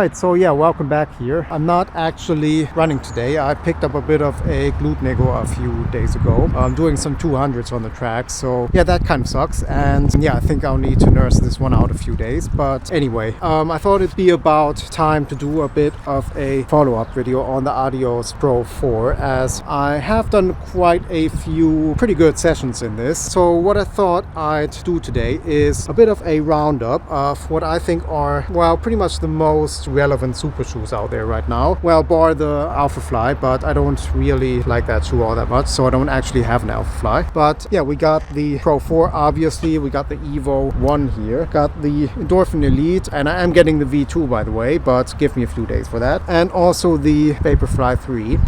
Alright, so yeah, welcome back here. I'm not actually running today. I picked up a bit of a glute niggle a few days ago. I'm doing some 200s on the track, so yeah, that kind of sucks. And yeah, I think I'll need to nurse this one out a few days. But anyway, I thought it'd be about time to do a bit of a follow-up video on the Adios Pro 4, as I have done quite a few pretty good sessions in this. So what I thought I'd do today is a bit of a roundup of what I think are, well, pretty much the most relevant super shoes out there right now. Well, bar the Alphafly, but I don't really like that shoe all that much, so I don't actually have an Alphafly. But yeah, we got the Pro 4, obviously. We got the EVO One here. Got the Endorphin Elite, and I am getting the V2, by the way, but give me a few days for that. And also the Vaporfly 3.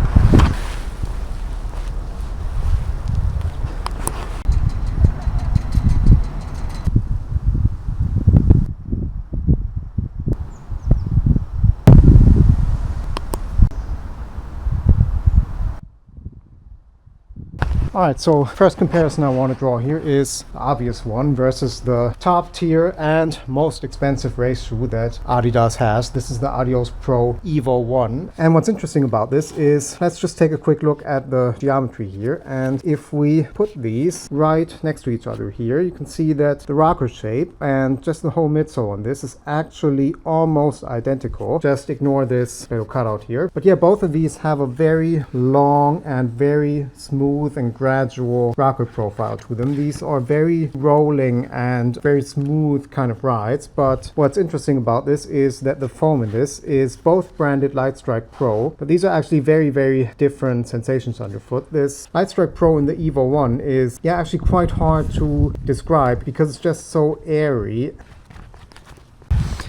Alright, so first comparison I want to draw here is the obvious one versus the top tier and most expensive race shoe that Adidas has. This is the Adios Pro Evo One. And what's interesting about this is, let's just take a quick look at the geometry here. And if we put these right next to each other here, you can see that the rocker shape and just the whole midsole on this is actually almost identical. Just ignore this little cutout here. But yeah, both of these have a very long and very smooth and gradual rocker profile to them. These are very rolling and very smooth kind of rides, but what's interesting about this is that the foam in this is both branded Lightstrike Pro, but these are actually very different sensations underfoot. This Lightstrike Pro in the EVO One is actually quite hard to describe because it's just so airy.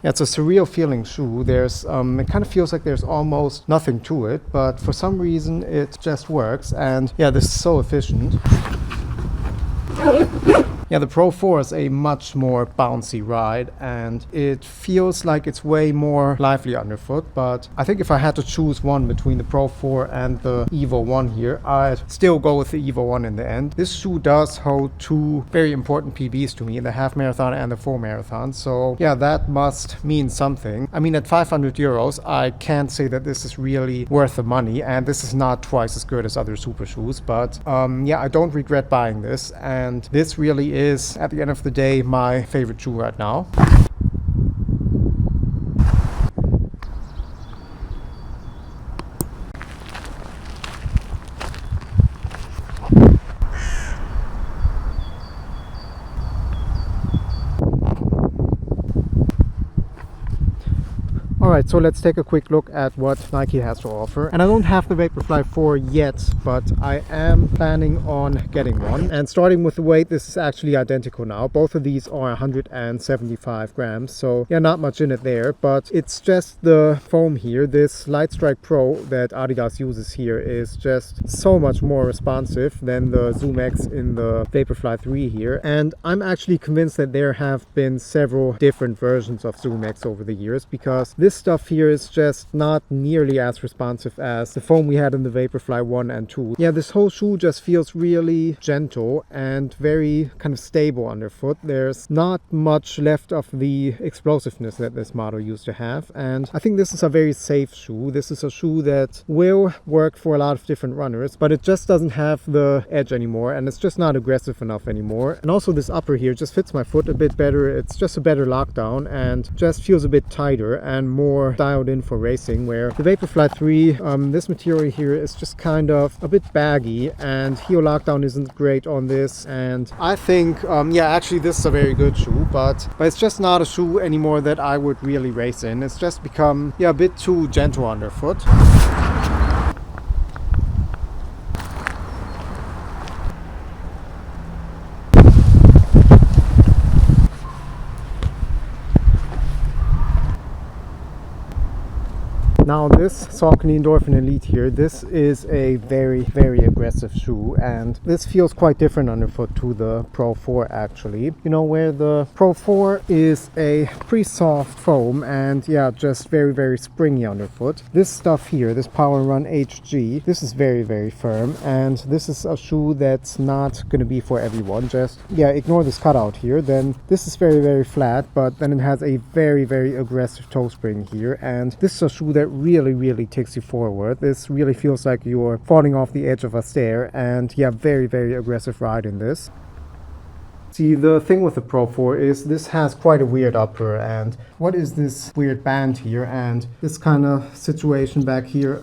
Yeah, it's a surreal feeling shoe. There's it kind of feels like there's almost nothing to it, but for some reason it just works. And yeah, this is so efficient. Yeah, the Pro 4 is a much more bouncy ride, and it feels like it's way more lively underfoot. But I think if I had to choose one between the Pro 4 and the EVO One here, I'd still go with the EVO One in the end. This shoe does hold two very important PBs to me, the half marathon and the full marathon. So yeah, that must mean something. I mean, at 500 euros, I can't say that this is really worth the money, and this is not twice as good as other super shoes. But yeah, I don't regret buying this, and this really is, at the end of the day, my favorite shoe right now. Alright, so let's take a quick look at what Nike has to offer. And I don't have the Vaporfly 4 yet, but I am planning on getting one. And starting with the weight, this is actually identical now. Both of these are 175 grams, so yeah, not much in it there. But it's just the foam here. This Lightstrike Pro that Adidas uses here is just so much more responsive than the Zoom X in the Vaporfly 3 here. And I'm actually convinced that there have been several different versions of Zoom X over the years, because this stuff here is just not nearly as responsive as the foam we had in the Vaporfly 1 and 2. Yeah, this whole shoe just feels really gentle and very kind of stable underfoot. There's not much left of the explosiveness that this model used to have, and I think this is a very safe shoe. This is a shoe that will work for a lot of different runners, but it just doesn't have the edge anymore, and it's just not aggressive enough anymore. And also this upper here just fits my foot a bit better. It's just a better lockdown and just feels a bit tighter and more dialed in for racing, where the Vaporfly 3, this material here is just kind of a bit baggy, and heel lockdown isn't great on this. And I think yeah, actually this is a very good shoe, but it's just not a shoe anymore that I would really race in. It's just become a bit too gentle underfoot. Now this Saucony Endorphin Elite here, this is a very, very aggressive shoe, and this feels quite different underfoot to the Pro 4 actually. You know, where the Pro 4 is a pretty soft foam and yeah, just very, very springy underfoot. This stuff here, this Power Run HG, this is very, very firm, and this is a shoe that's not going to be for everyone. Just, yeah, ignore this cutout here. Then this is very, very flat, but then it has a very, very aggressive toe spring here, and this is a shoe that really, really takes you forward. This really feels like you're falling off the edge of a stair, and yeah, very, very aggressive ride in this. See, the thing with the Pro 4 is this has quite a weird upper, and what is this weird band here and this kind of situation back here?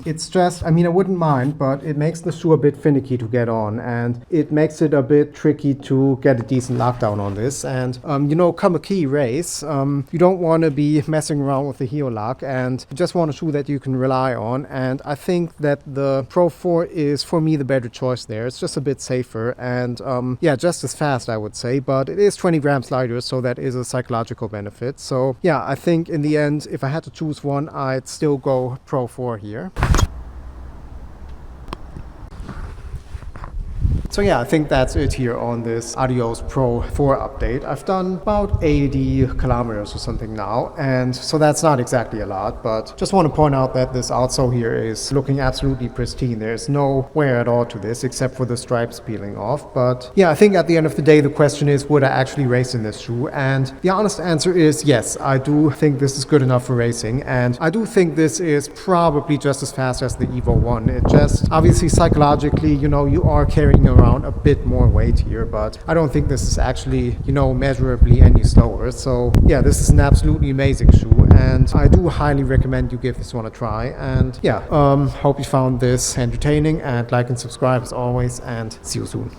It's just, I mean, I wouldn't mind, but it makes the shoe a bit finicky to get on, and it makes it a bit tricky to get a decent lockdown on this. And you know, come a key race, you don't want to be messing around with the heel lock, and you just want a shoe that you can rely on. And I think that the Pro 4 is, for me, the better choice there. It's just a bit safer and yeah, just as fast, I would say, but it is 20 grams lighter, so that is a psychological benefit. So yeah, I think in the end, if I had to choose one, I'd still go Pro 4 here. So yeah, I think that's it here on this Adios Pro 4 update. I've done about 80 kilometers or something now, and so that's not exactly a lot, but just want to point out that this outsole here is looking absolutely pristine. There's no wear at all to this except for the stripes peeling off. But yeah, I think at the end of the day, the question is, would I actually race in this shoe? And the honest answer is yes, I do think this is good enough for racing, and I do think this is probably just as fast as the EVO One. It just, obviously psychologically, you know, you are carrying around a bit more weight here, but I don't think this is actually, you know, measurably any slower. So yeah, this is an absolutely amazing shoe, and I do highly recommend you give this one a try. And yeah, hope you found this entertaining, and like and subscribe as always, and see you soon.